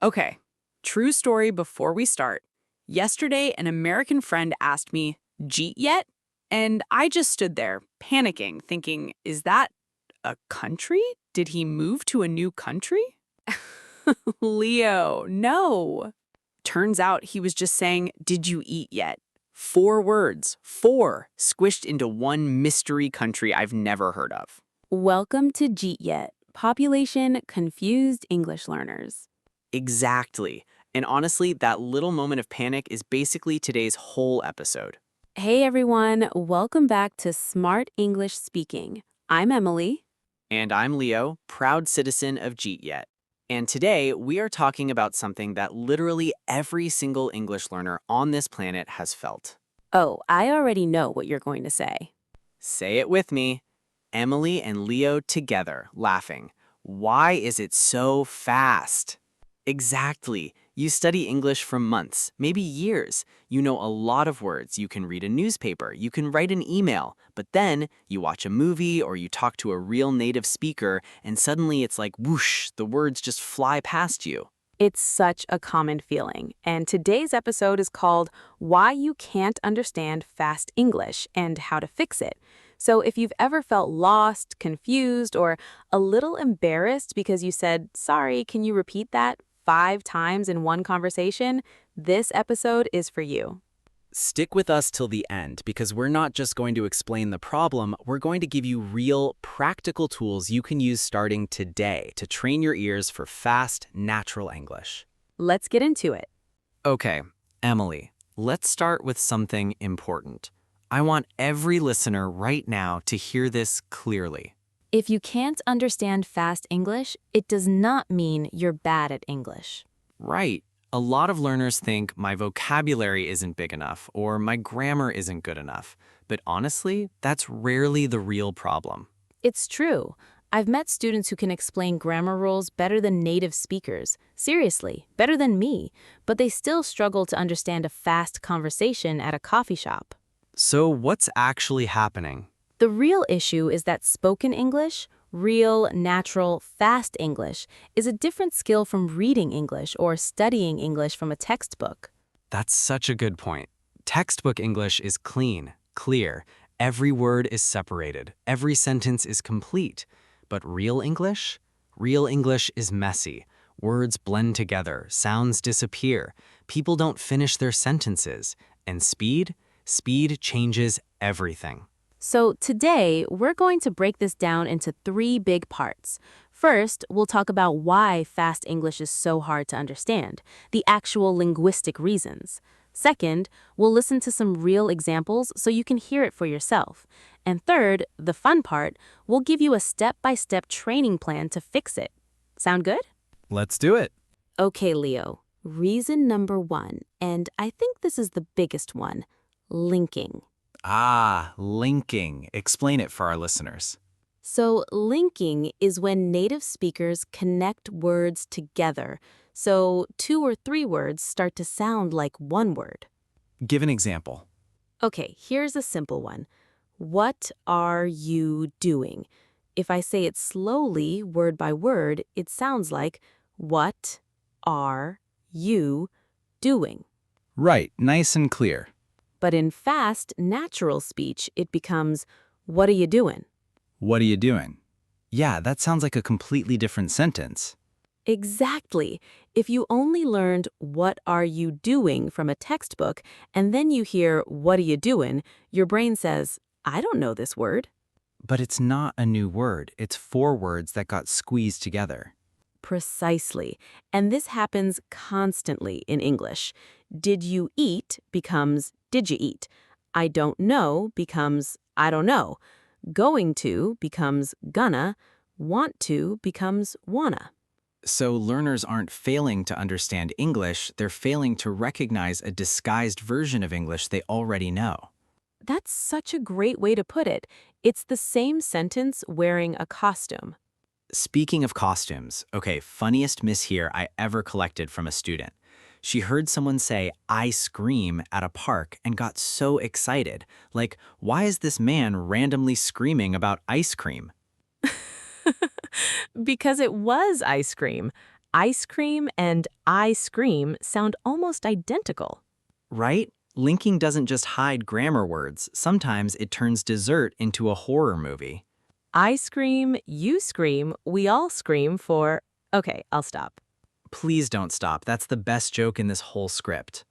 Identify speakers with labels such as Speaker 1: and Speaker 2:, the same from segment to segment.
Speaker 1: Okay, true story before we start. Yesterday, an American friend asked me, "Jeet yet?" And I just stood there, panicking, thinking, is that a country? Did he move to a new country? Leo, no. Turns out he was just saying, "Did you eat yet?" 4 words, four, squished into one mystery country I've never heard of.
Speaker 2: Welcome to Jeet Yet, Population Confused English Learners.
Speaker 1: Exactly. And honestly, that little moment of panic is basically today's whole episode.
Speaker 2: Hey everyone, welcome back to Smart English Speaking. I'm Emily.
Speaker 1: And I'm Leo, proud citizen of Jeet Yet. And today we are talking about something that literally every single English learner on this planet has felt.
Speaker 2: Oh, I already know what you're going to say.
Speaker 1: Say it with me. Emily and Leo together, laughing. Why is it so fast? Exactly. You study English for months, maybe years. You know a lot of words. You can read a newspaper. You can write an email. But then you watch a movie or you talk to a real native speaker, and suddenly it's like whoosh, the words just fly past you.
Speaker 2: It's such a common feeling, and today's episode is called Why You Can't Understand Fast English and How to Fix It. So if you've ever felt lost, confused, or a little embarrassed because you said, "Sorry, can you repeat that?" 5 times in one conversation, this episode is for you.
Speaker 1: Stick with us till the end because we're not just going to explain the problem, we're going to give you real, practical tools you can use starting today to train your ears for fast, natural English.
Speaker 2: Let's get into it.
Speaker 1: Okay, Emily, let's start with something important. I want every listener right now to hear this clearly.
Speaker 2: If you can't understand fast English, it does not mean you're bad at English.
Speaker 1: Right. A lot of learners think my vocabulary isn't big enough or my grammar isn't good enough. But honestly, that's rarely the real problem.
Speaker 2: It's true. I've met students who can explain grammar rules better than native speakers. Seriously, better than me. But they still struggle to understand a fast conversation at a coffee shop.
Speaker 1: So what's actually happening?
Speaker 2: The real issue is that spoken English, real, natural, fast English, is a different skill from reading English or studying English from a textbook.
Speaker 1: That's such a good point. Textbook English is clean, clear. Every word is separated. Every sentence is complete. But real English? Real English is messy. Words blend together. Sounds disappear. People don't finish their sentences. And speed? Speed changes everything.
Speaker 2: So today, we're going to break this down into 3 big parts. First, we'll talk about why fast English is so hard to understand, the actual linguistic reasons. Second, we'll listen to some real examples so you can hear it for yourself. And third, the fun part, we'll give you a step-by-step training plan to fix it. Sound good?
Speaker 1: Let's do it.
Speaker 2: Okay, Leo. Reason number 1, and I think this is the biggest one, linking.
Speaker 1: Linking. Explain it for our listeners.
Speaker 2: So linking is when native speakers connect words together. So 2 or 3 words start to sound like one word.
Speaker 1: Give an example.
Speaker 2: Okay, here's a simple one. What are you doing? If I say it slowly, word by word, it sounds like, what are you doing?
Speaker 1: Right, nice and clear.
Speaker 2: But in fast, natural speech, it becomes, what are you doing?
Speaker 1: What are you doing? Yeah, that sounds like a completely different sentence.
Speaker 2: Exactly. If you only learned what are you doing from a textbook, and then you hear what are you doing, your brain says, I don't know this word.
Speaker 1: But it's not a new word. It's 4 words that got squeezed together.
Speaker 2: Precisely. And this happens constantly in English. Did you eat becomes did you eat? I don't know becomes I don't know. Going to becomes gonna. Want to becomes wanna.
Speaker 1: So learners aren't failing to understand English, they're failing to recognize a disguised version of English they already know.
Speaker 2: That's such a great way to put it. It's the same sentence wearing a costume.
Speaker 1: Speaking of costumes, okay, funniest miss here I ever collected from a student. She heard someone say, "I scream" at a park and got so excited. Like, why is this man randomly screaming about ice cream?
Speaker 2: Because it was ice cream. Ice cream and I scream sound almost identical.
Speaker 3: Right? Linking doesn't just hide grammar words. Sometimes it turns dessert into a horror movie.
Speaker 2: I scream, you scream, we all scream for... Okay, I'll stop.
Speaker 3: Please don't stop. That's the best joke in this whole script.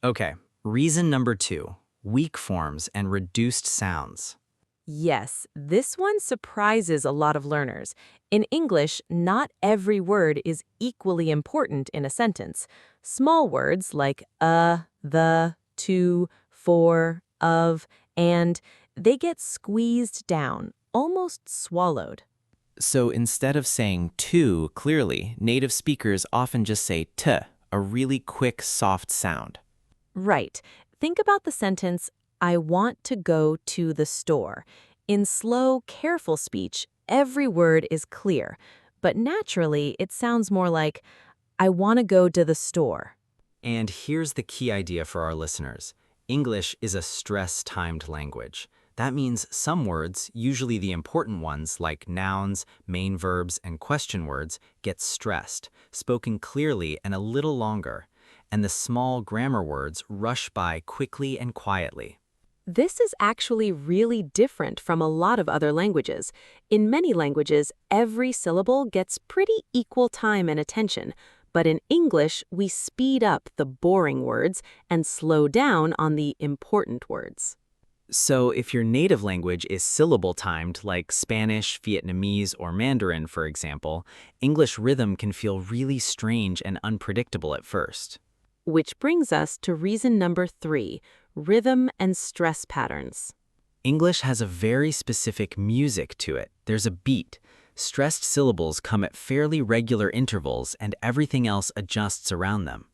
Speaker 3: Okay, reason number 2, weak forms and reduced sounds.
Speaker 2: Yes, this one surprises a lot of learners. In English, not every word is equally important in a sentence. Small words like the, to, for, of, and, they get squeezed down, almost swallowed.
Speaker 4: So instead of saying to clearly, native speakers often just say t, a really quick, soft sound.
Speaker 2: Right. Think about the sentence, I want to go to the store. In slow, careful speech, every word is clear, but naturally it sounds more like, I want to go to the store.
Speaker 3: And here's the key idea for our listeners. English is a stress-timed language. That means some words, usually the important ones like nouns, main verbs, and question words, get stressed, spoken clearly and a little longer, and the small grammar words rush by quickly and quietly.
Speaker 2: This is actually really different from a lot of other languages. In many languages, every syllable gets pretty equal time and attention, but in English, we speed up the boring words and slow down on the important words.
Speaker 3: So if your native language is syllable-timed, like Spanish, Vietnamese, or Mandarin, for example, English rhythm can feel really strange and unpredictable at first.
Speaker 2: Which brings us to reason number 3, rhythm and stress patterns.
Speaker 3: English has a very specific music to it. There's a beat. Stressed syllables come at fairly regular intervals, and everything else adjusts around them.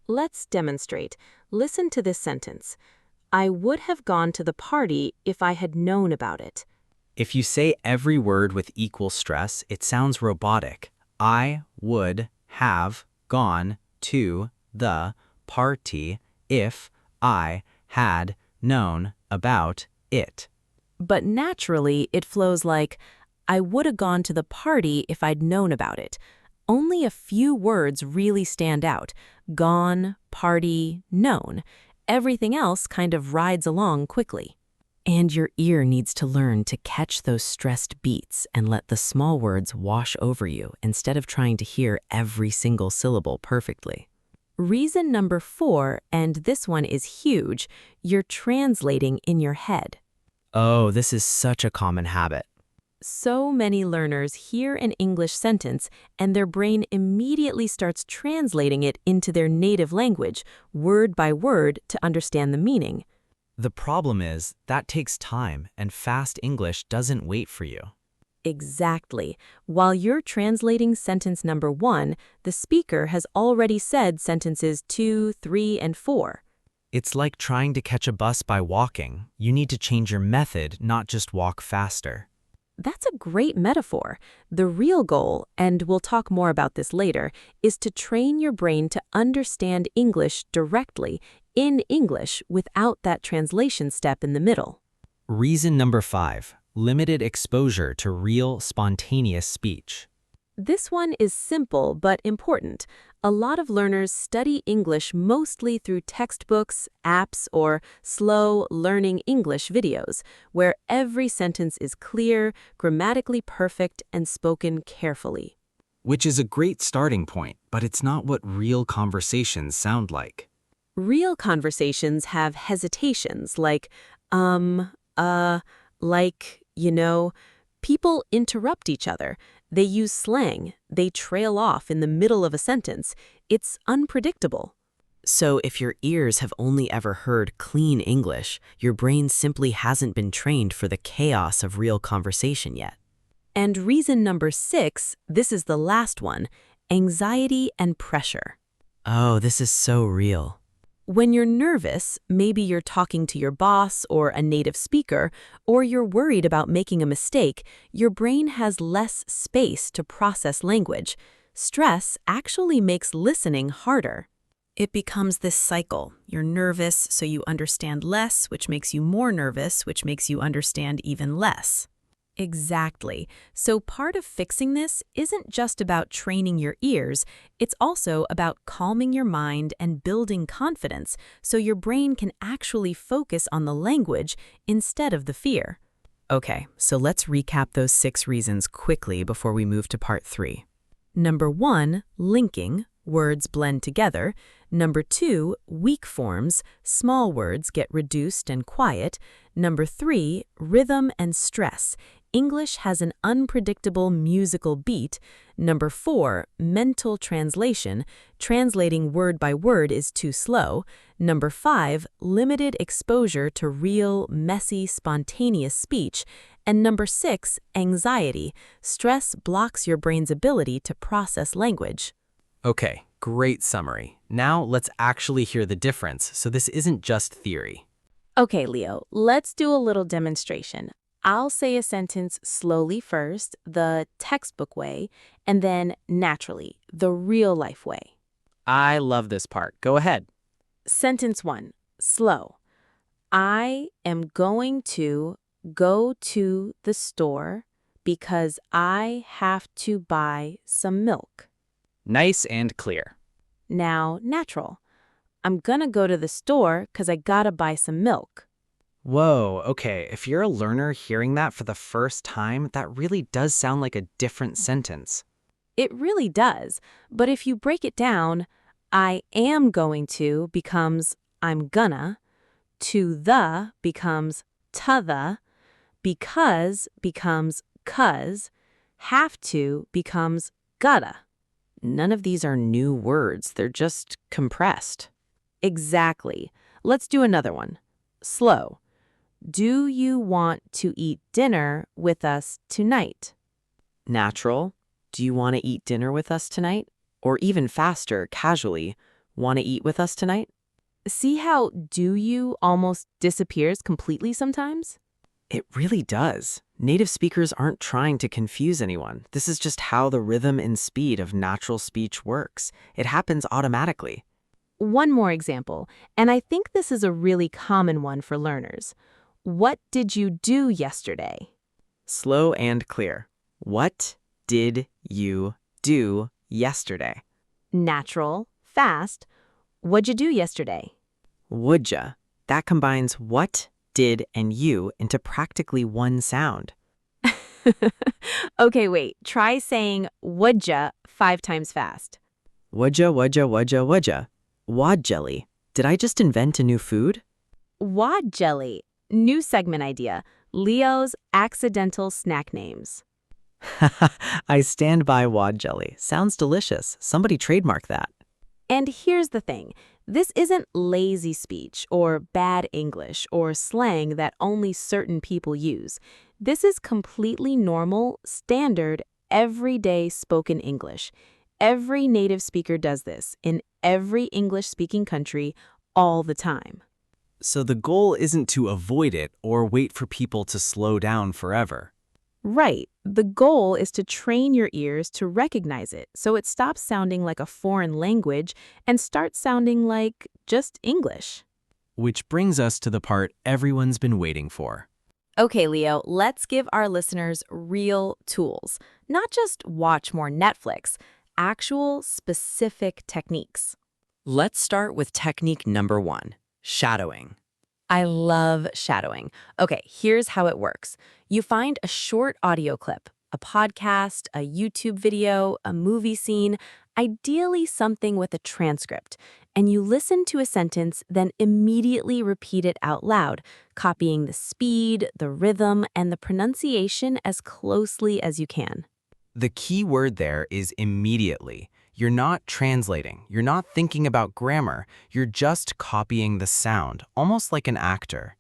Speaker 2: Let's demonstrate. Listen to this sentence. I would have gone to the party if I had known about it.
Speaker 3: If you say every word with equal stress, it sounds robotic. I would have gone to the party if I had known about it.
Speaker 2: But naturally, it flows like, I would have gone to the party if I'd known about it. Only a few words really stand out. Gone, party, known. Everything else kind of rides along quickly. And your ear needs to learn to catch those stressed beats and let the small words wash over you instead of trying to hear every single syllable perfectly. Reason number 4, and this one is huge, you're translating in your head.
Speaker 3: Oh, this is such a common habit.
Speaker 2: So many learners hear an English sentence and their brain immediately starts translating it into their native language, word by word, to understand the meaning.
Speaker 3: The problem is that takes time, and fast English doesn't wait for you.
Speaker 2: Exactly. While you're translating sentence number 1, the speaker has already said sentences 2, 3, and 4.
Speaker 3: It's like trying to catch a bus by walking. You need to change your method, not just walk faster.
Speaker 2: That's a great metaphor. The real goal, and we'll talk more about this later, is to train your brain to understand English directly, in English, without that translation step in the middle.
Speaker 3: Reason number 5, limited exposure to real, spontaneous speech.
Speaker 2: This one is simple but important. A lot of learners study English mostly through textbooks, apps, or slow learning English videos, where every sentence is clear, grammatically perfect, and spoken carefully.
Speaker 3: Which is a great starting point, but it's not what real conversations sound like.
Speaker 2: Real conversations have hesitations like, people interrupt each other. They use slang. They trail off in the middle of a sentence. It's unpredictable.
Speaker 5: So if your ears have only ever heard clean English, your brain simply hasn't been trained for the chaos of real conversation yet.
Speaker 2: And reason number 6, this is the last one, anxiety and pressure.
Speaker 5: Oh, this is so real.
Speaker 2: When you're nervous, maybe you're talking to your boss or a native speaker, or you're worried about making a mistake, your brain has less space to process language. Stress actually makes listening harder.
Speaker 1: It becomes this cycle. You're nervous, so you understand less, which makes you more nervous, which makes you understand even less.
Speaker 6: Exactly. So part of fixing this isn't just about training your ears, it's also about calming your mind and building confidence so your brain can actually focus on the language instead of the fear.
Speaker 5: Okay, so let's recap those 6 reasons quickly before we move to part 3.
Speaker 6: Number 1, linking, words blend together. Number 2, weak forms, small words get reduced and quiet. Number 3, rhythm and stress. English has an unpredictable musical beat. Number 4, mental translation. Translating word by word is too slow. Number 5, limited exposure to real, messy, spontaneous speech. And number 6, anxiety. Stress blocks your brain's ability to process language.
Speaker 3: Okay, great summary. Now let's actually hear the difference, so this isn't just theory.
Speaker 2: Okay, Leo, let's do a little demonstration. I'll say a sentence slowly first, the textbook way, and then naturally, the real-life way.
Speaker 4: I love this part. Go ahead.
Speaker 2: Sentence 1, slow. I am going to go to the store because I have to buy some milk.
Speaker 4: Nice and clear.
Speaker 2: Now, natural. I'm gonna go to the store because I gotta buy some milk.
Speaker 3: Whoa, okay, if you're a learner hearing that for the first time, that really does sound like a different sentence.
Speaker 2: It really does, but if you break it down, I am going to becomes I'm gonna, to the becomes to the, because becomes 'cause, have to becomes gotta.
Speaker 5: None of these are new words, they're just compressed.
Speaker 2: Exactly. Let's do another one. Slow. Do you want to eat dinner with us tonight?
Speaker 5: Natural. Do you want to eat dinner with us tonight? Or even faster, casually, want to eat with us tonight?
Speaker 2: See how do you almost disappears completely sometimes?
Speaker 5: It really does. Native speakers aren't trying to confuse anyone. This is just how the rhythm and speed of natural speech works. It happens automatically.
Speaker 2: One more example, and I think this is a really common one for learners. What did you do yesterday?
Speaker 5: Slow and clear. What did you do yesterday?
Speaker 2: Natural, fast. What'd you do yesterday?
Speaker 5: Would ya? That combines what, did, and you into practically one sound.
Speaker 2: Okay, wait. Try saying woulda 5 times fast.
Speaker 5: Woulda, woulda, woulda, woulda. Wad jelly. Did I just invent a new food?
Speaker 2: Wad jelly. New segment idea. Leo's accidental snack names.
Speaker 5: I stand by wad jelly. Sounds delicious. Somebody trademark that.
Speaker 2: And here's the thing. This isn't lazy speech or bad English or slang that only certain people use. This is completely normal, standard, everyday spoken English. Every native speaker does this in every English-speaking country all the time.
Speaker 3: So the goal isn't to avoid it or wait for people to slow down forever.
Speaker 2: Right. The goal is to train your ears to recognize it so it stops sounding like a foreign language and starts sounding like just English.
Speaker 3: Which brings us to the part everyone's been waiting for.
Speaker 6: Okay, Leo, let's give our listeners real tools. Not just watch more Netflix, actual specific techniques.
Speaker 5: Let's start with technique number 1, shadowing.
Speaker 6: I love shadowing. Okay, here's how it works. You find a short audio clip, a podcast, a YouTube video, a movie scene, ideally something with a transcript, and you listen to a sentence, then immediately repeat it out loud, copying the speed, the rhythm, and the pronunciation as closely as you can.
Speaker 3: The key word there is immediately. You're not translating. You're not thinking about grammar. You're just copying the sound, almost like an actor.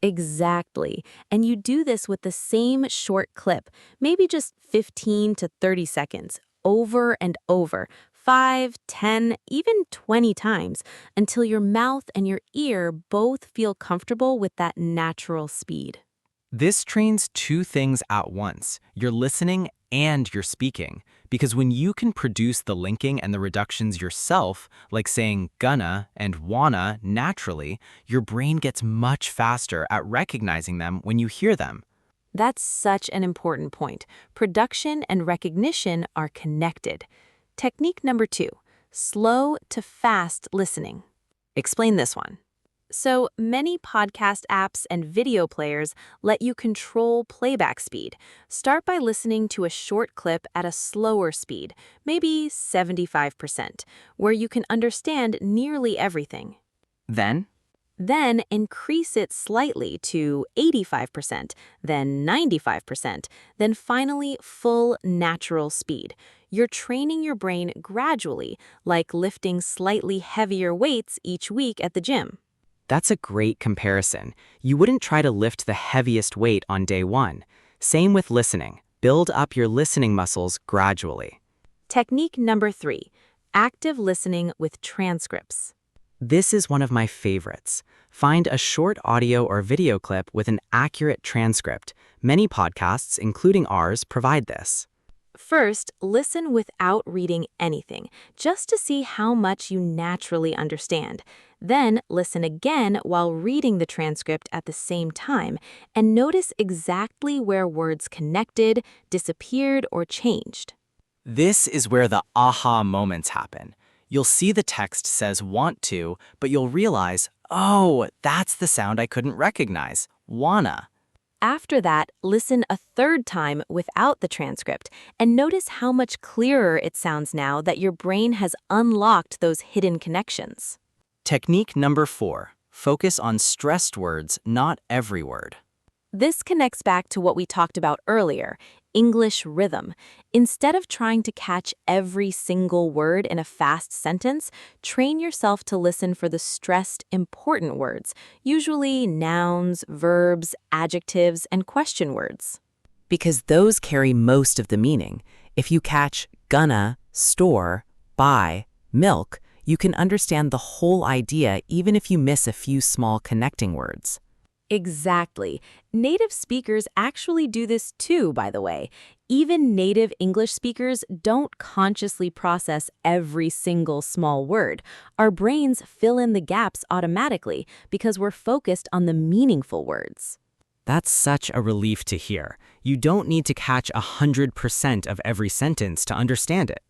Speaker 2: Exactly. And you do this with the same short clip, maybe just 15 to 30 seconds, over and over, 5, 10, even 20 times, until your mouth and your ear both feel comfortable with that natural speed.
Speaker 3: This trains 2 things at once. You're listening and you're speaking. Because when you can produce the linking and the reductions yourself, like saying gonna and wanna naturally, your brain gets much faster at recognizing them when you hear them.
Speaker 2: That's such an important point. Production and recognition are connected. Technique number 2, slow to fast listening.
Speaker 6: Explain this one.
Speaker 2: So many podcast apps and video players let you control playback speed. Start by listening to a short clip at a slower speed, maybe 75%, where you can understand nearly everything.
Speaker 5: Then,
Speaker 2: Then increase it slightly to 85%, then 95%, then finally full natural speed. You're training your brain gradually, like lifting slightly heavier weights each week at the gym.
Speaker 5: that's a great comparison. You wouldn't try to lift the heaviest weight on day one. Same with listening. Build up your listening muscles gradually.
Speaker 2: Technique number 3, active listening with transcripts.
Speaker 5: This is one of my favorites. Find a short audio or video clip with an accurate transcript. Many podcasts, including ours, provide this.
Speaker 2: First, listen without reading anything, just to see how much you naturally understand. Then, listen again while reading the transcript at the same time, and notice exactly where words connected, disappeared, or changed.
Speaker 4: This is where the aha moments happen. You'll see the text says want to, but you'll realize, oh, that's the sound I couldn't recognize, wanna.
Speaker 2: After that, listen a third time without the transcript, and notice how much clearer it sounds now that your brain has unlocked those hidden connections.
Speaker 4: Technique number 4, focus on stressed words, not every word.
Speaker 2: This connects back to what we talked about earlier, English rhythm. Instead of trying to catch every single word in a fast sentence, train yourself to listen for the stressed, important words, usually nouns, verbs, adjectives, and question words.
Speaker 5: Because those carry most of the meaning. If you catch gonna, store, buy, milk, you can understand the whole idea even if you miss a few small connecting words.
Speaker 2: Exactly. Native speakers actually do this too, by the way. Even native English speakers don't consciously process every single small word. Our brains fill in the gaps automatically because we're focused on the meaningful words.
Speaker 3: That's such a relief to hear. You don't need to catch 100% of every sentence to understand it.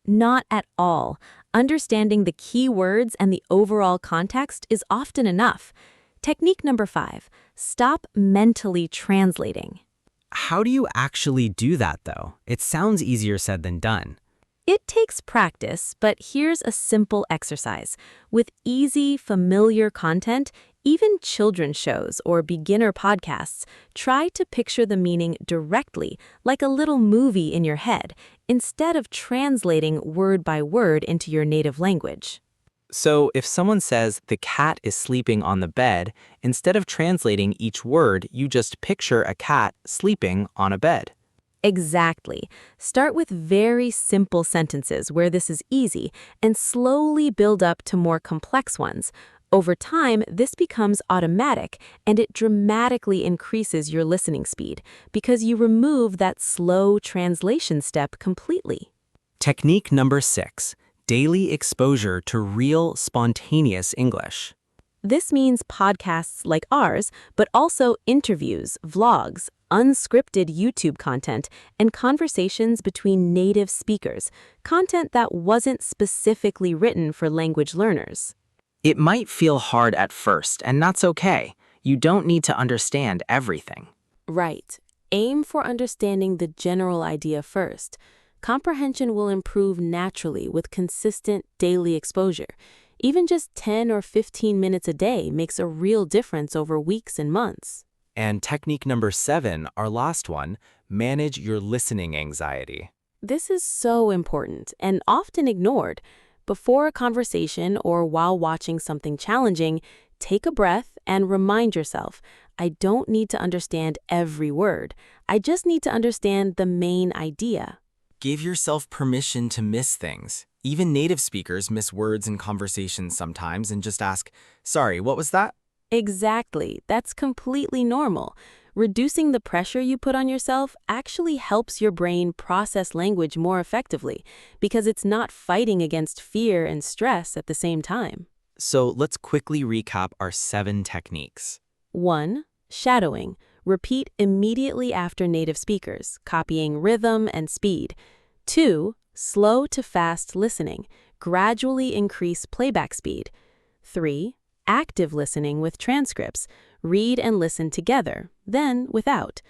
Speaker 2: Not at all. Understanding the key words and the overall context is often enough. Technique number 5, stop mentally translating.
Speaker 3: How do you actually do that, though? It sounds easier said than done.
Speaker 2: It takes practice, but here's a simple exercise. With easy, familiar content, even children's shows or beginner podcasts, try to picture the meaning directly, like a little movie in your head, instead of translating word by word into your native language.
Speaker 4: So if someone says the cat is sleeping on the bed, instead of translating each word, you just picture a cat sleeping on a bed.
Speaker 2: Exactly. Start with very simple sentences where this is easy and slowly build up to more complex ones. Over time, this becomes automatic and it dramatically increases your listening speed because you remove that slow translation step completely.
Speaker 3: Technique number 6, daily exposure to real, spontaneous English.
Speaker 2: This means podcasts like ours, but also interviews, vlogs, unscripted YouTube content, and conversations between native speakers, content that wasn't specifically written for language learners.
Speaker 5: It might feel hard at first, and that's okay. You don't need to understand everything.
Speaker 2: Right. Aim for understanding the general idea first. Comprehension will improve naturally with consistent daily exposure. Even just 10 or 15 minutes a day makes a real difference over weeks and months.
Speaker 4: And technique number 7, our last one, manage your listening anxiety.
Speaker 2: This is so important and often ignored. Before a conversation or while watching something challenging, take a breath and remind yourself, I don't need to understand every word. I just need to understand the main idea.
Speaker 4: Give yourself permission to miss things. Even native speakers miss words in conversations sometimes and just ask, sorry, what was that?
Speaker 2: Exactly. That's completely normal. Reducing the pressure you put on yourself actually helps your brain process language more effectively because it's not fighting against fear and stress at the same time.
Speaker 4: So let's quickly recap our 7 techniques.
Speaker 2: 1. Shadowing. Repeat immediately after native speakers, copying rhythm and speed. 2. Slow to fast listening. Gradually increase playback speed. 3. Active listening with transcripts. Read and listen together, then without.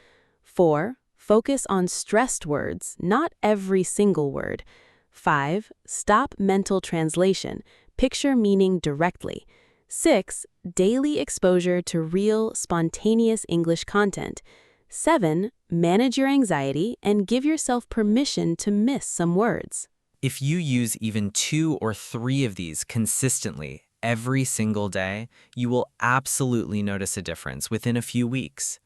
Speaker 2: 4. Focus on stressed words, not every single word. 5. Stop mental translation. Picture meaning directly. 6. Daily exposure to real, spontaneous English content. 7. Manage your anxiety and give yourself permission to miss some words.
Speaker 4: If you use even 2 or 3 of these consistently every single day, you will absolutely notice a difference within a few weeks.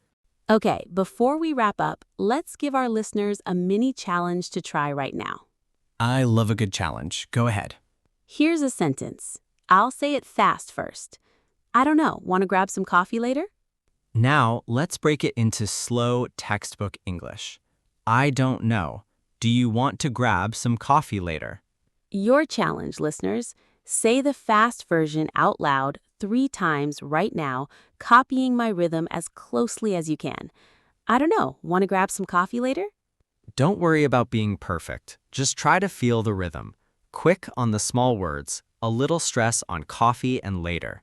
Speaker 2: Okay, before we wrap up, let's give our listeners a mini challenge to try right now.
Speaker 7: I love a good challenge. Go ahead.
Speaker 2: Here's a sentence. I'll say it fast first. I don't know, want to grab some coffee later?
Speaker 4: Now, let's break it into slow textbook English. I don't know. Do you want to grab some coffee later?
Speaker 2: Your challenge, listeners. Say the fast version out loud 3 times right now, copying my rhythm as closely as you can. I don't know, want to grab some coffee later?
Speaker 4: Don't worry about being perfect. Just try to feel the rhythm. Quick on the small words, a little stress on coffee and later.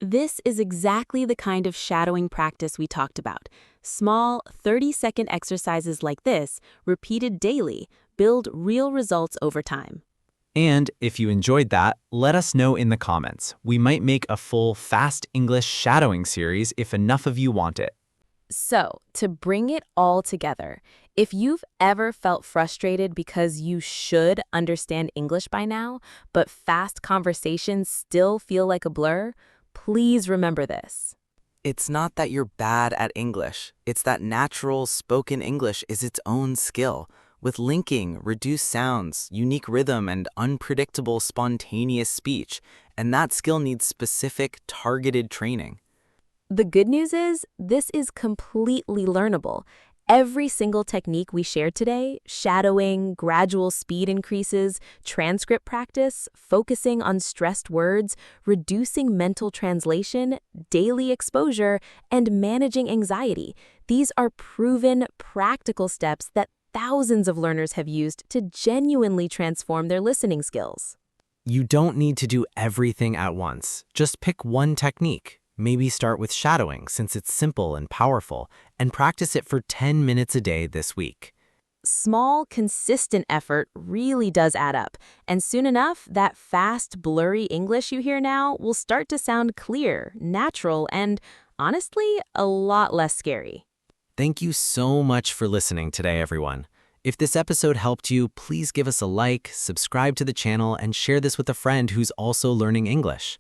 Speaker 2: This is exactly the kind of shadowing practice we talked about. Small, 30-second exercises like this, repeated daily, build real results over time.
Speaker 4: And if you enjoyed that, let us know in the comments. We might make a full Fast English shadowing series if enough of you want it.
Speaker 2: So, to bring it all together, if you've ever felt frustrated because you should understand English by now, but fast conversations still feel like a blur, please remember this.
Speaker 8: It's not that you're bad at English. It's that natural spoken English is its own skill. With linking, reduced sounds, unique rhythm, and unpredictable spontaneous speech, and that skill needs specific, targeted training.
Speaker 2: The good news is, this is completely learnable. Every single technique we shared today, shadowing, gradual speed increases, transcript practice, focusing on stressed words, reducing mental translation, daily exposure, and managing anxiety, these are proven, practical steps that thousands of learners have used to genuinely transform their listening skills.
Speaker 4: You don't need to do everything at once. Just pick one technique. Maybe start with shadowing since it's simple and powerful, and practice it for 10 minutes a day this week.
Speaker 2: Small, consistent effort really does add up, and soon enough, that fast, blurry English you hear now will start to sound clear, natural, and, honestly, a lot less scary.
Speaker 4: Thank you so much for listening today, everyone. If this episode helped you, please give us a like, subscribe to the channel, and share this with a friend who's also learning English.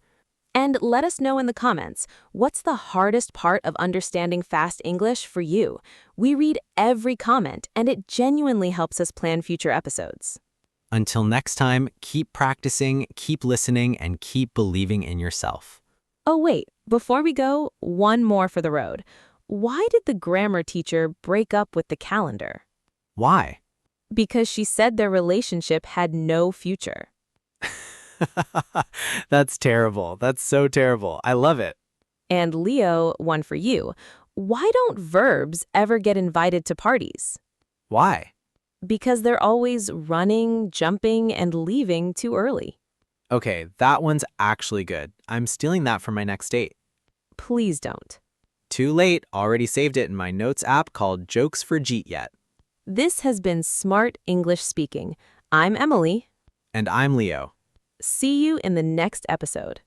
Speaker 2: And let us know in the comments, what's the hardest part of understanding fast English for you? We read every comment, and it genuinely helps us plan future episodes.
Speaker 4: Until next time, keep practicing, keep listening, and keep believing in yourself.
Speaker 2: Oh wait, before we go, one more for the road. Why did the grammar teacher break up with the calendar?
Speaker 4: Why?
Speaker 2: Because she said their relationship had no future.
Speaker 4: That's terrible. That's so terrible. I love it.
Speaker 2: And Leo, one for you. Why don't verbs ever get invited to parties?
Speaker 4: Why?
Speaker 2: Because they're always running, jumping, and leaving too early.
Speaker 4: Okay, that one's actually good. I'm stealing that for my next date.
Speaker 2: Please don't.
Speaker 4: Too late. Already saved it in my notes app called Jokes for Jeet Yet.
Speaker 2: This has been Smart English Speaking. I'm Emily.
Speaker 4: And I'm Leo.
Speaker 2: See you in the next episode.